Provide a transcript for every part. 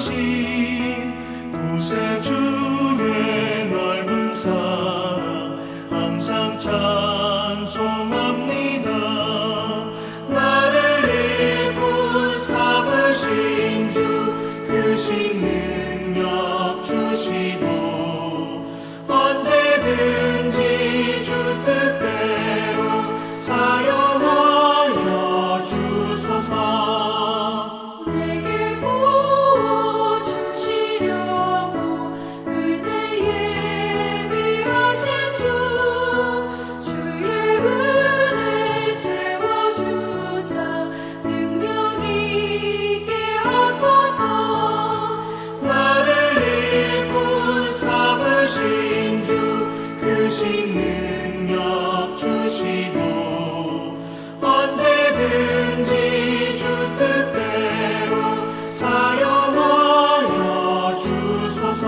사신 구세주의 넓은 사랑 항상 찬송합니다. 나를 일꾼 삼으신 주 크신 능력 주시고 언제든지 주 뜻대로 사용하여 주소서. 내게 부어주시려고 의대 예비하신 주의 은혜 채워주사 능력 있게 하소서. 나를 일꾼 삼으신 주 크신 능력 주시고 언제든지 주 뜻대로 사용하여 주소서.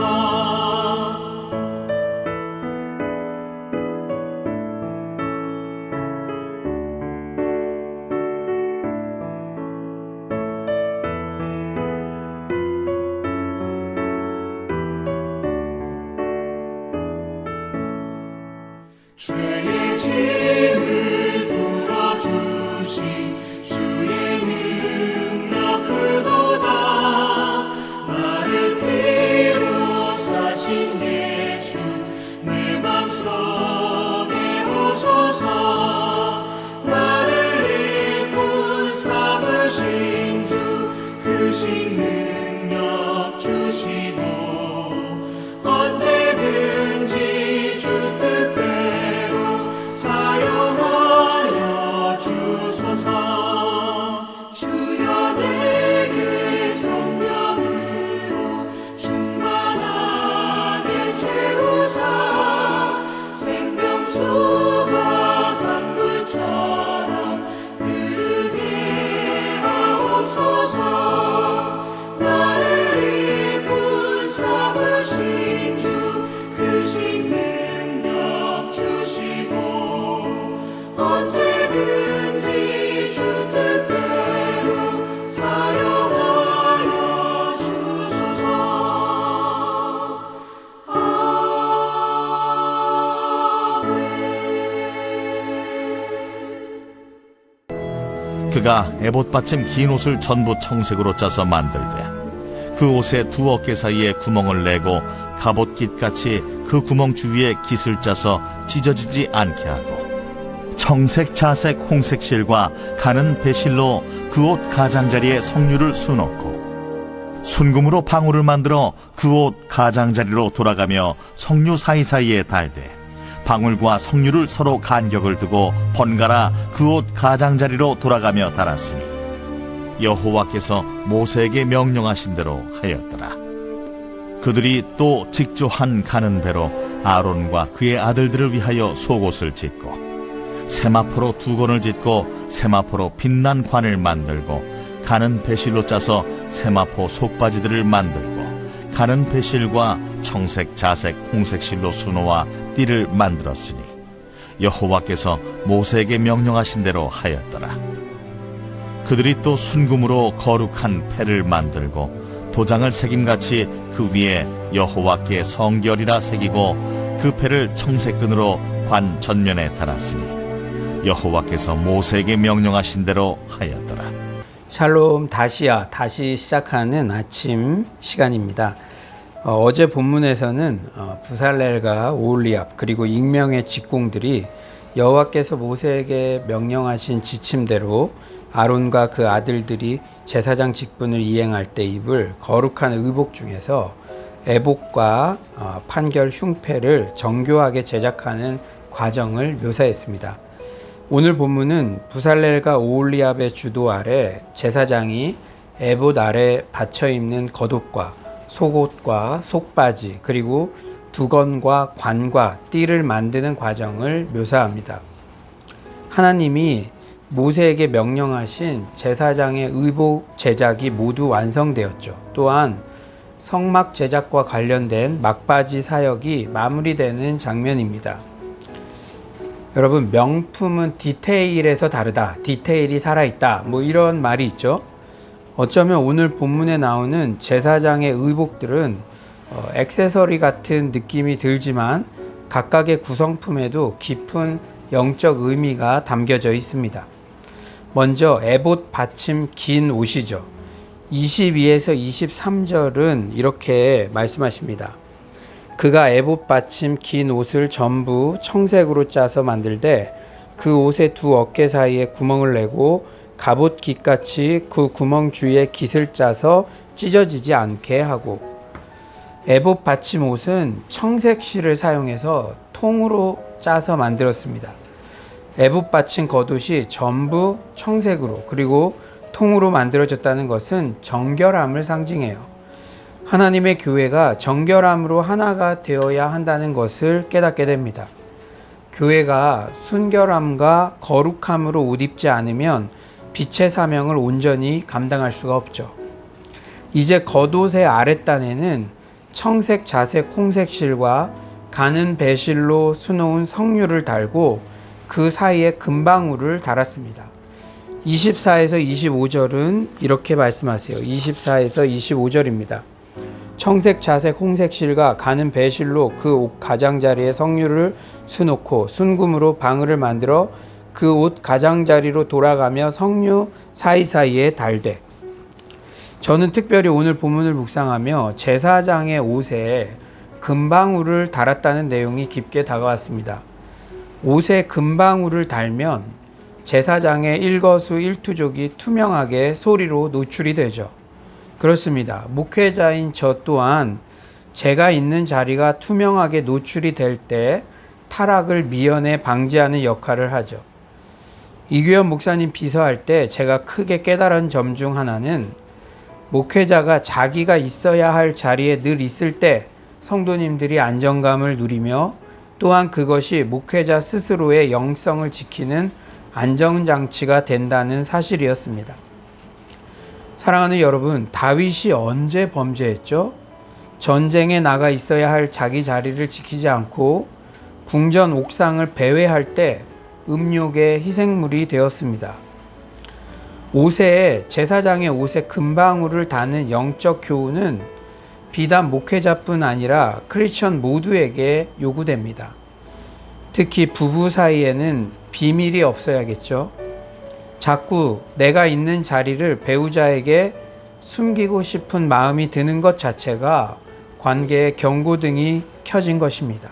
죄의 짐을 풀어주신 주의 능력 크도다. 나를 피로 사신 예수 내 맘속에 오소서. 나를 일꾼 삼으신 주 크신 능력 주시고 언제든지 주 뜻대로 사용하여 주소서. 주여 내게 성령으로 충만하게 채우사 생명수가 강물처럼 흐르게 하옵소서. 나를 일꾼 삼으신 주 크신 능력 주시고 언제든지 주 뜻대로 사용하여 주소서. 아멘. 그가 에봇 받침 긴 옷을 전부 청색으로 짜서 만들되 그 옷의 두 어깨 사이에 구멍을 내고 갑옷깃같이 그 구멍 주위에 깃을 짜서 찢어지지 않게 하고 청색, 자색, 홍색 실과 가는 배실로 그 옷 가장자리에 성류를 수놓고 순금으로 방울을 만들어 그 옷 가장자리로 돌아가며 성류 사이사이에 달되 방울과 성류를 서로 간격을 두고 번갈아 그 옷 가장자리로 돌아가며 달았으니 여호와께서 모세에게 명령하신 대로 하였더라. 그들이 또 직조한 가는 배로 아론과 그의 아들들을 위하여 속옷을 짓고 세마포로 두건을 짓고 세마포로 빛난 관을 만들고 가는 배실로 짜서 세마포 속바지들을 만들고 가는 배실과 청색, 자색, 홍색 실로 수놓아 띠를 만들었으니 여호와께서 모세에게 명령하신 대로 하였더라. 그들이 또 순금으로 거룩한 패를 만들고 도장을 새김같이 그 위에 여호와께 성결이라 새기고 그 패를 청색끈으로 관 전면에 달았으니 여호와께서 모세에게 명령하신 대로 하였더라. 샬롬, 다시 시작하는 아침 시간입니다. 어제 본문에서는 부살렐과 오홀리압 그리고 익명의 직공들이 여호와께서 모세에게 명령하신 지침대로 아론과 그 아들들이 제사장 직분을 이행할 때 입을 거룩한 의복 중에서 에봇과 판결 흉패를 정교하게 제작하는 과정을 묘사했습니다. 오늘 본문은 부살렐과 오홀리압의 주도 아래 제사장이 에봇 아래 받쳐 입는 겉옷과 속옷과 속바지 그리고 두건과 관과 띠를 만드는 과정을 묘사합니다. 하나님이 모세에게 명령하신 제사장의 의복 제작이 모두 완성되었죠. 또한 성막 제작과 관련된 막바지 사역이 마무리되는 장면입니다. 여러분, 명품은 디테일에서 다르다, 디테일이 살아있다, 이런 말이 있죠. 어쩌면 오늘 본문에 나오는 제사장의 의복들은 액세서리 같은 느낌이 들지만 각각의 구성품에도 깊은 영적 의미가 담겨져 있습니다. 먼저 에봇 받침 긴 옷이죠. 22에서 23절은 이렇게 말씀하십니다. 그가 에봇 받침 긴 옷을 전부 청색으로 짜서 만들되 그 옷의 두 어깨 사이에 구멍을 내고 갑옷 깃같이 그 구멍 주위에 깃을 짜서 찢어지지 않게 하고, 에봇 받침 옷은 청색 실을 사용해서 통으로 짜서 만들었습니다. 에봇 받침 겉옷이 전부 청색으로 그리고 통으로 만들어졌다는 것은 정결함을 상징해요. 하나님의 교회가 정결함으로 하나가 되어야 한다는 것을 깨닫게 됩니다. 교회가 순결함과 거룩함으로 옷 입지 않으면 빛의 사명을 온전히 감당할 수가 없죠. 이제 겉옷의 아랫단에는 청색, 자색, 홍색 실과 가는 배실로 수놓은 성류를 달고 그 사이에 금방울을 달았습니다. 24에서 25절은 이렇게 말씀하세요. 24에서 25절입니다. 청색, 자색, 홍색 실과 가는 배실로 그 옷 가장자리에 성류를 수놓고 순금으로 방울을 만들어 그 옷 가장자리로 돌아가며 성류 사이사이에 달되. 저는 특별히 오늘 본문을 묵상하며 제사장의 옷에 금방울을 달았다는 내용이 깊게 다가왔습니다. 옷에 금방울을 달면 제사장의 일거수일투족이 투명하게 소리로 노출이 되죠. 그렇습니다. 목회자인 저 또한 제가 있는 자리가 투명하게 노출이 될 때 타락을 미연에 방지하는 역할을 하죠. 이규현 목사님 비서할 때 제가 크게 깨달은 점 중 하나는 목회자가 자기가 있어야 할 자리에 늘 있을 때 성도님들이 안정감을 누리며 또한 그것이 목회자 스스로의 영성을 지키는 안정장치가 된다는 사실이었습니다. 사랑하는 여러분, 다윗이 언제 범죄했죠? 전쟁에 나가 있어야 할 자기 자리를 지키지 않고 궁전 옥상을 배회할 때 음욕의 희생물이 되었습니다. 옷에, 제사장의 옷에 금방울을 다는 영적 교훈은 비단 목회자뿐 아니라 크리스천 모두에게 요구됩니다. 특히 부부 사이에는 비밀이 없어야겠죠. 자꾸 내가 있는 자리를 배우자에게 숨기고 싶은 마음이 드는 것 자체가 관계의 경고등이 켜진 것입니다.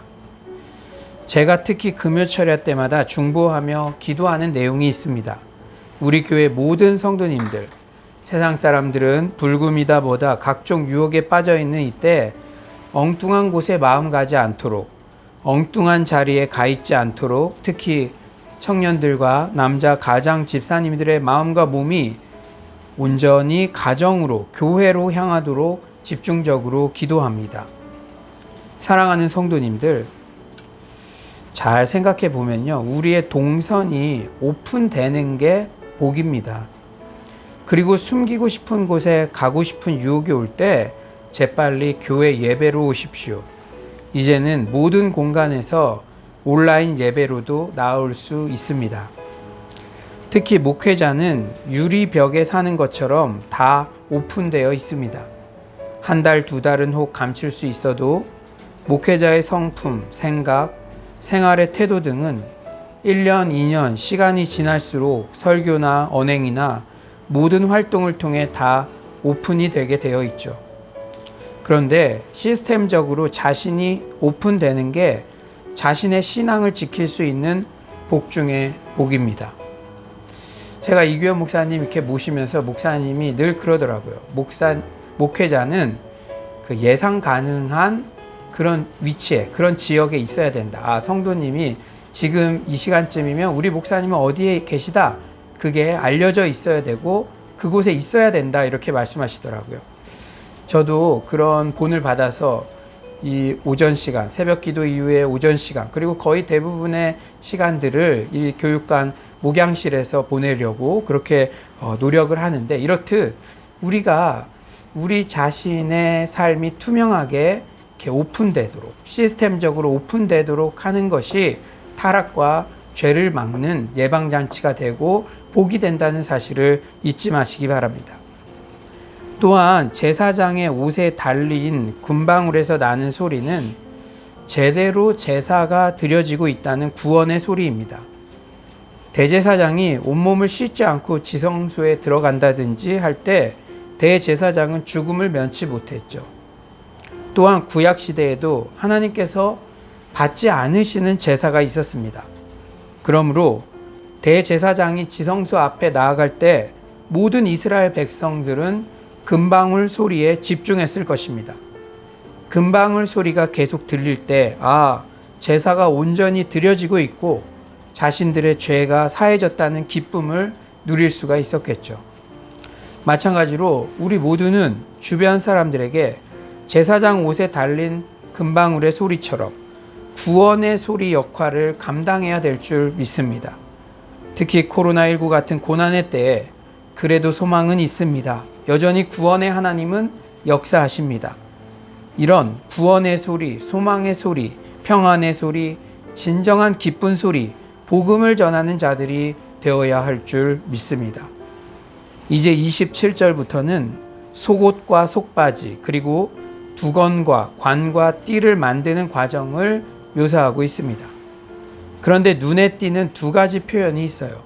제가 특히 금요철야 때마다 중보하며 기도하는 내용이 있습니다. 우리 교회 모든 성도님들, 세상 사람들은 불금이다 뭐다 각종 유혹에 빠져 있는 이때 엉뚱한 곳에 마음 가지 않도록, 엉뚱한 자리에 가 있지 않도록, 특히 청년들과 남자 가장 집사님들의 마음과 몸이 온전히 가정으로, 교회로 향하도록 집중적으로 기도합니다. 사랑하는 성도님들, 잘 생각해 보면요, 우리의 동선이 오픈되는 게 복입니다. 그리고 숨기고 싶은 곳에 가고 싶은 유혹이 올 때 재빨리 교회 예배로 오십시오. 이제는 모든 공간에서 온라인 예배로도 나올 수 있습니다. 특히 목회자는 유리벽에 사는 것처럼 다 오픈되어 있습니다. 한 달, 두 달은 혹 감출 수 있어도 목회자의 성품, 생각, 생활의 태도 등은 1년, 2년 시간이 지날수록 설교나 언행이나 모든 활동을 통해 다 오픈이 되게 되어 있죠. 그런데 시스템적으로 자신이 오픈되는 게 자신의 신앙을 지킬 수 있는 복 중의 복입니다. 제가 이규현 목사님 이렇게 모시면서 목사님이 늘 그러더라고요. 목회자는 그 예상 가능한 그런 위치에, 그런 지역에 있어야 된다. 아, 성도님이 지금 이 시간쯤이면 우리 목사님은 어디에 계시다. 그게 알려져 있어야 되고 그곳에 있어야 된다. 이렇게 말씀하시더라고요. 저도 그런 본을 받아서 이 오전 시간, 새벽 기도 이후에 오전 시간, 그리고 거의 대부분의 시간들을 이 교육관 목양실에서 보내려고 그렇게 노력을 하는데, 이렇듯 우리가 우리 자신의 삶이 투명하게 이렇게 오픈되도록, 시스템적으로 오픈되도록 하는 것이 타락과 죄를 막는 예방장치가 되고 복이 된다는 사실을 잊지 마시기 바랍니다. 또한 제사장의 옷에 달린 금방울에서 나는 소리는 제대로 제사가 드려지고 있다는 구원의 소리입니다. 대제사장이 온몸을 씻지 않고 지성소에 들어간다든지 할 때 대제사장은 죽음을 면치 못했죠. 또한 구약시대에도 하나님께서 받지 않으시는 제사가 있었습니다. 그러므로 대제사장이 지성소 앞에 나아갈 때 모든 이스라엘 백성들은 금방울 소리에 집중했을 것입니다. 금방울 소리가 계속 들릴 때, 제사가 온전히 드려지고 있고 자신들의 죄가 사해졌다는 기쁨을 누릴 수가 있었겠죠. 마찬가지로 우리 모두는 주변 사람들에게 제사장 옷에 달린 금방울의 소리처럼 구원의 소리 역할을 감당해야 될 줄 믿습니다. 특히 코로나19 같은 고난의 때에 그래도 소망은 있습니다. 여전히 구원의 하나님은 역사하십니다. 이런 구원의 소리, 소망의 소리, 평안의 소리, 진정한 기쁜 소리, 복음을 전하는 자들이 되어야 할 줄 믿습니다. 이제 27절부터는 속옷과 속바지, 그리고 두건과 관과 띠를 만드는 과정을 묘사하고 있습니다. 그런데 눈에 띄는 두 가지 표현이 있어요.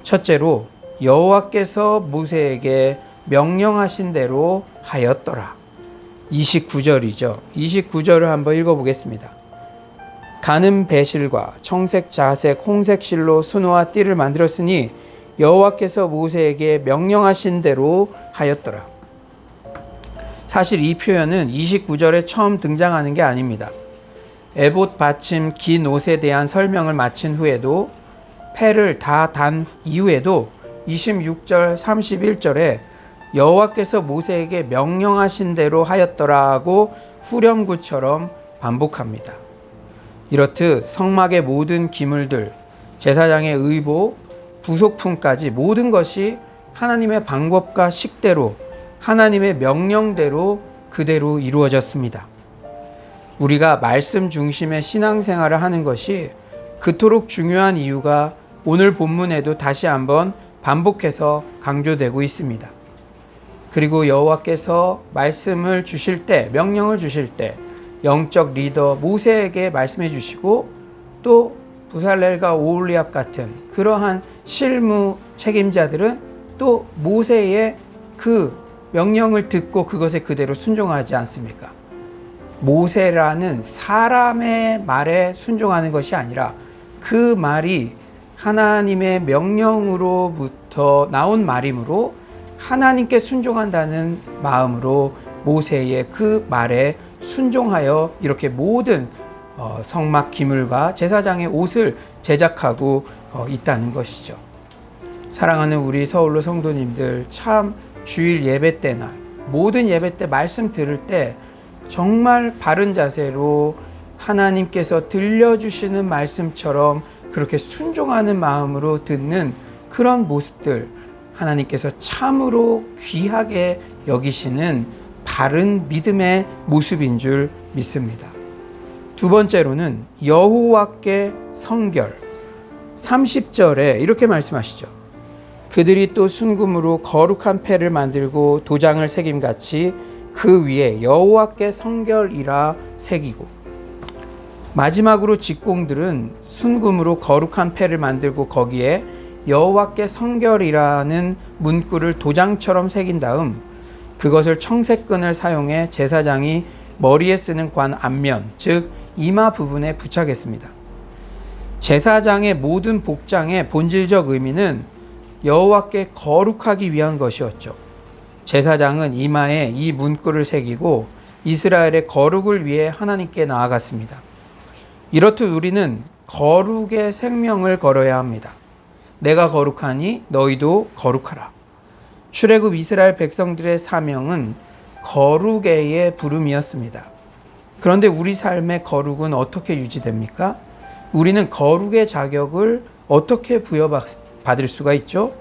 첫째로 여호와께서 모세에게 명령하신 대로 하였더라. 29절이죠. 29절을 한번 읽어보겠습니다. 가는 배실과 청색, 자색, 홍색 실로 수노와 띠를 만들었으니 여호와께서 모세에게 명령하신 대로 하였더라. 사실 이 표현은 29절에 처음 등장하는 게 아닙니다. 에봇 받침 긴 옷에 대한 설명을 마친 후에도 패를 다 단 이후에도 26절, 31절에 여호와께서 모세에게 명령하신 대로 하였더라고 후렴구처럼 반복합니다. 이렇듯 성막의 모든 기물들, 제사장의 의복, 부속품까지 모든 것이 하나님의 방법과 식대로 하나님의 명령대로 그대로 이루어졌습니다. 우리가 말씀 중심의 신앙생활을 하는 것이 그토록 중요한 이유가 오늘 본문에도 다시 한번 반복해서 강조되고 있습니다. 그리고 여호와께서 말씀을 주실 때, 명령을 주실 때 영적 리더 모세에게 말씀해 주시고 또 부살렐과 오홀리압 같은 그러한 실무 책임자들은 또 모세의 그 명령을 듣고 그것에 그대로 순종하지 않습니까? 모세라는 사람의 말에 순종하는 것이 아니라 그 말이 하나님의 명령으로부터 나온 말이므로 하나님께 순종한다는 마음으로 모세의 그 말에 순종하여 이렇게 모든 성막 기물과 제사장의 옷을 제작하고 있다는 것이죠. 사랑하는 우리 서울로 성도님들, 참 주일 예배 때나 모든 예배 때 말씀 들을 때 정말 바른 자세로 하나님께서 들려주시는 말씀처럼 그렇게 순종하는 마음으로 듣는 그런 모습들, 하나님께서 참으로 귀하게 여기시는 바른 믿음의 모습인 줄 믿습니다. 두 번째로는 여호와께 성결. 30절에 이렇게 말씀하시죠. 그들이 또 순금으로 거룩한 패를 만들고 도장을 새김같이 그 위에 여호와께 성결이라 새기고. 마지막으로 직공들은 순금으로 거룩한 패를 만들고 거기에 여호와께 성결이라는 문구를 도장처럼 새긴 다음 그것을 청색끈을 사용해 제사장이 머리에 쓰는 관 앞면, 즉 이마 부분에 부착했습니다. 제사장의 모든 복장의 본질적 의미는 여호와께 거룩하기 위한 것이었죠. 제사장은 이마에 이 문구를 새기고 이스라엘의 거룩을 위해 하나님께 나아갔습니다. 이렇듯 우리는 거룩의 생명을 걸어야 합니다. 내가 거룩하니 너희도 거룩하라. 출애굽 이스라엘 백성들의 사명은 거룩의 부름이었습니다. 그런데 우리 삶의 거룩은 어떻게 유지됩니까? 우리는 거룩의 자격을 어떻게 부여받을 수가 있죠?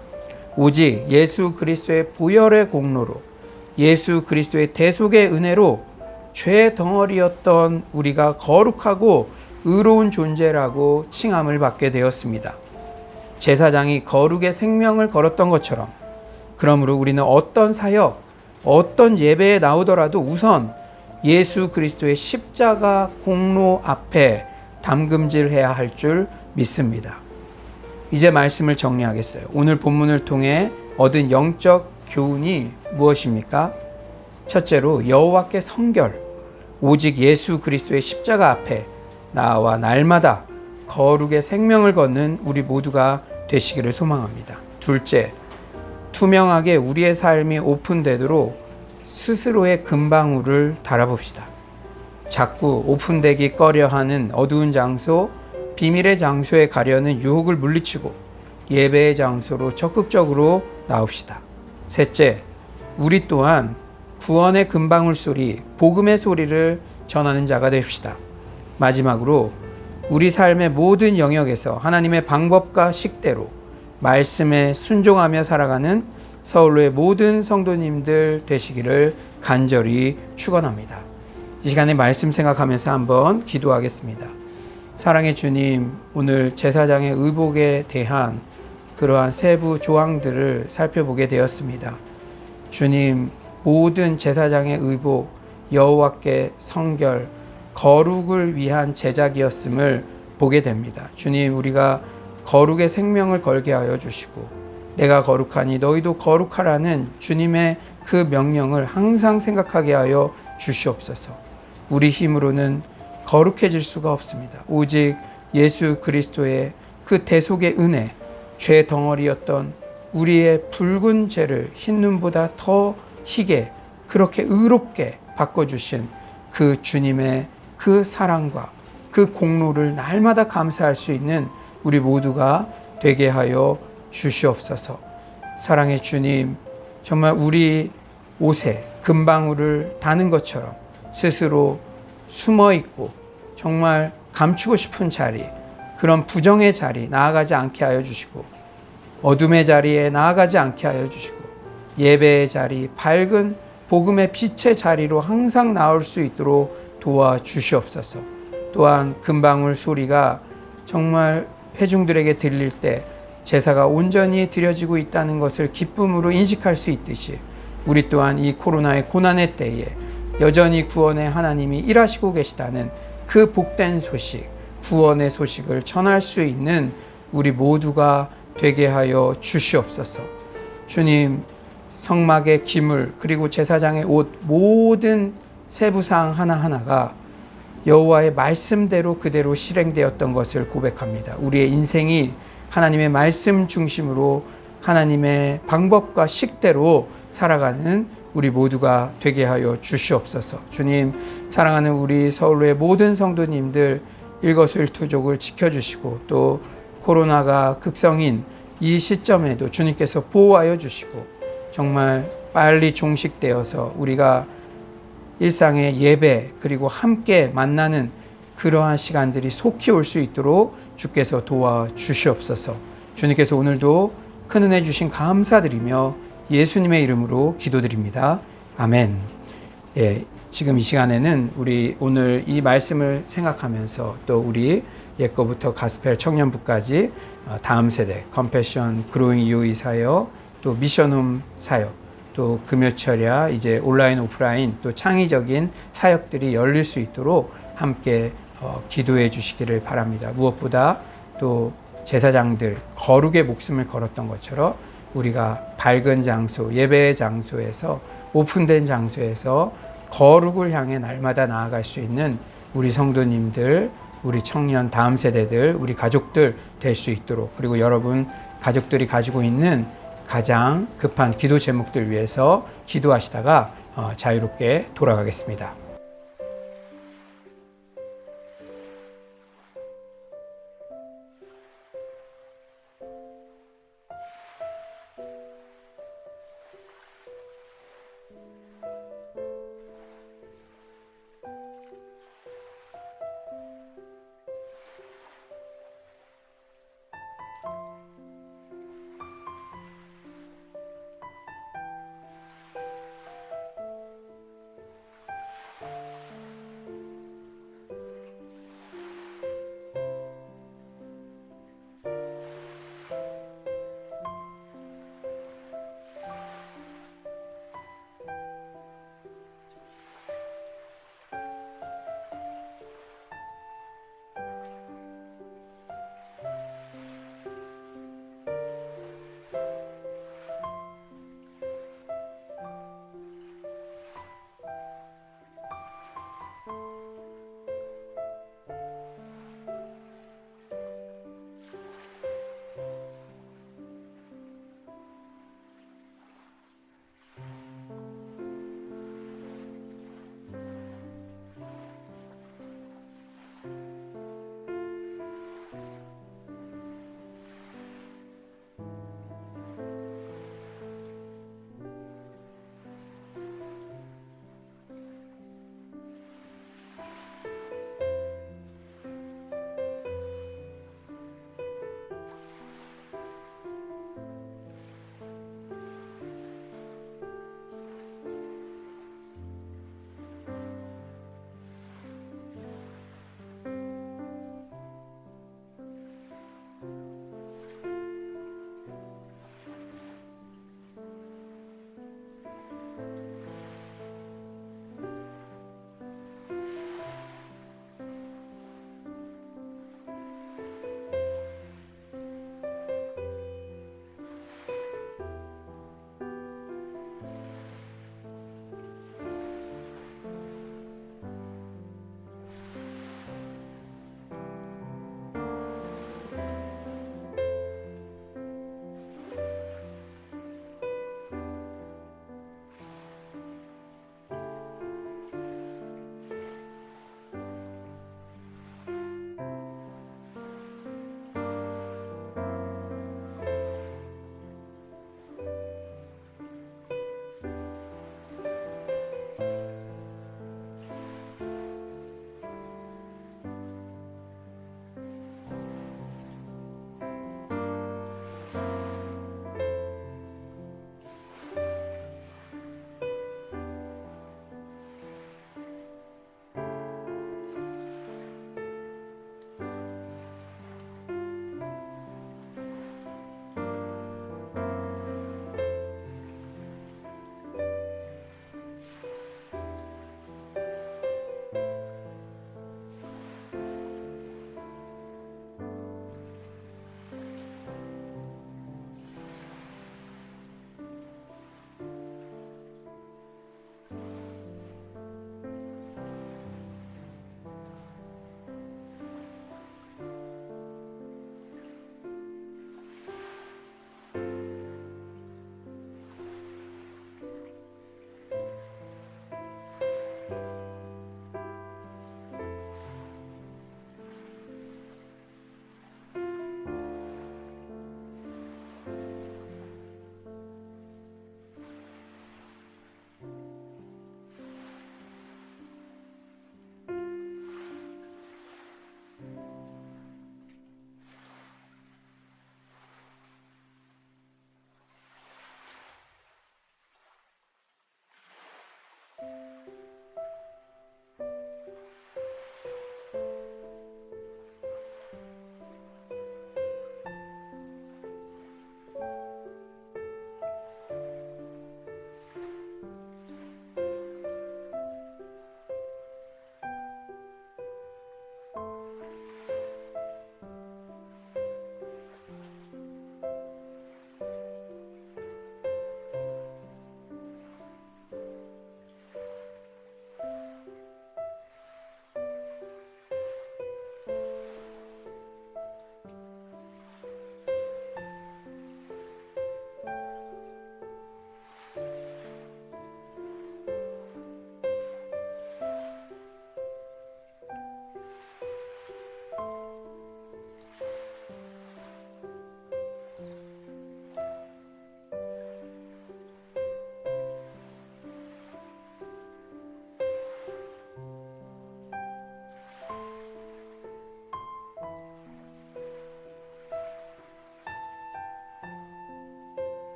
오직 예수 그리스도의 보혈의 공로로, 예수 그리스도의 대속의 은혜로 죄 덩어리였던 우리가 거룩하고 의로운 존재라고 칭함을 받게 되었습니다. 제사장이 거룩의 생명을 걸었던 것처럼, 그러므로 우리는 어떤 사역, 어떤 예배에 나오더라도 우선 예수 그리스도의 십자가 공로 앞에 담금질해야 할 줄 믿습니다. 이제 말씀을 정리하겠어요. 오늘 본문을 통해 얻은 영적 교훈이 무엇입니까? 첫째로 여호와께 성결, 오직 예수 그리스도의 십자가 앞에 나와 날마다 거룩의 생명을 걷는 우리 모두가 되시기를 소망합니다. 둘째, 투명하게 우리의 삶이 오픈되도록 스스로의 금방울을 달아봅시다. 자꾸 오픈되기 꺼려하는 어두운 장소, 비밀의 장소에 가려는 유혹을 물리치고 예배의 장소로 적극적으로 나옵시다. 셋째, 우리 또한 구원의 금방울 소리, 복음의 소리를 전하는 자가 됩시다. 마지막으로 우리 삶의 모든 영역에서 하나님의 방법과 식대로 말씀에 순종하며 살아가는 서울로의 모든 성도님들 되시기를 간절히 축원합니다. 이 시간에 말씀 생각하면서 한번 기도하겠습니다. 사랑의 주님, 오늘 제사장의 의복에 대한 그러한 세부 조항들을 살펴보게 되었습니다. 주님, 모든 제사장의 의복, 여호와께 성결, 거룩을 위한 제작이었음을 보게 됩니다. 주님, 우리가 거룩의 생명을 걸게 하여 주시고 내가 거룩하니 너희도 거룩하라는 주님의 그 명령을 항상 생각하게 하여 주시옵소서. 우리 힘으로는 거룩해질 수가 없습니다. 오직 예수 그리스도의 그 대속의 은혜, 죄 덩어리였던 우리의 붉은 죄를 흰 눈보다 더 희게 그렇게 의롭게 바꿔주신 그 주님의 그 사랑과 그 공로를 날마다 감사할 수 있는 우리 모두가 되게 하여 주시옵소서. 사랑의 주님, 정말 우리 옷에 금방울을 다는 것처럼 스스로 숨어 있고 정말 감추고 싶은 자리, 그런 부정의 자리 나아가지 않게 하여 주시고 어둠의 자리에 나아가지 않게 하여 주시고 예배의 자리, 밝은 복음의 빛의 자리로 항상 나올 수 있도록 도와주시옵소서. 또한 금방울 소리가 정말 회중들에게 들릴 때 제사가 온전히 드려지고 있다는 것을 기쁨으로 인식할 수 있듯이 우리 또한 이 코로나의 고난의 때에 여전히 구원의 하나님이 일하시고 계시다는 그 복된 소식, 구원의 소식을 전할 수 있는 우리 모두가 되게 하여 주시옵소서. 주님, 성막의 기물 그리고 제사장의 옷 모든 세부사항 하나하나가 여호와의 말씀대로 그대로 실행되었던 것을 고백합니다. 우리의 인생이 하나님의 말씀 중심으로 하나님의 방법과 식대로 살아가는 우리 모두가 되게 하여 주시옵소서. 주님, 사랑하는 우리 서울로의 모든 성도님들 일거수일투족을 지켜주시고 또 코로나가 극성인 이 시점에도 주님께서 보호하여 주시고 정말 빨리 종식되어서 우리가 일상의 예배 그리고 함께 만나는 그러한 시간들이 속히 올 수 있도록 주께서 도와주시옵소서. 주님께서 오늘도 큰 은혜 주신 감사드리며 예수님의 이름으로 기도드립니다. 아멘. 지금 이 시간에는 우리 오늘 이 말씀을 생각하면서 또 우리 옛거부터 가스펠 청년부까지 다음 세대 컴패션 그로잉 유이 사역 또 미션홈 사역 또 금요철야 이제 온라인 오프라인 또 창의적인 사역들이 열릴 수 있도록 함께 기도해 주시기를 바랍니다. 무엇보다 또 제사장들 거룩의 목숨을 걸었던 것처럼 우리가 밝은 장소 예배의 장소에서 오픈된 장소에서 거룩을 향해 날마다 나아갈 수 있는 우리 성도님들 우리 청년 다음 세대들 우리 가족들 될 수 있도록 그리고 여러분 가족들이 가지고 있는 가장 급한 기도 제목들 위해서 기도하시다가 자유롭게 돌아가겠습니다.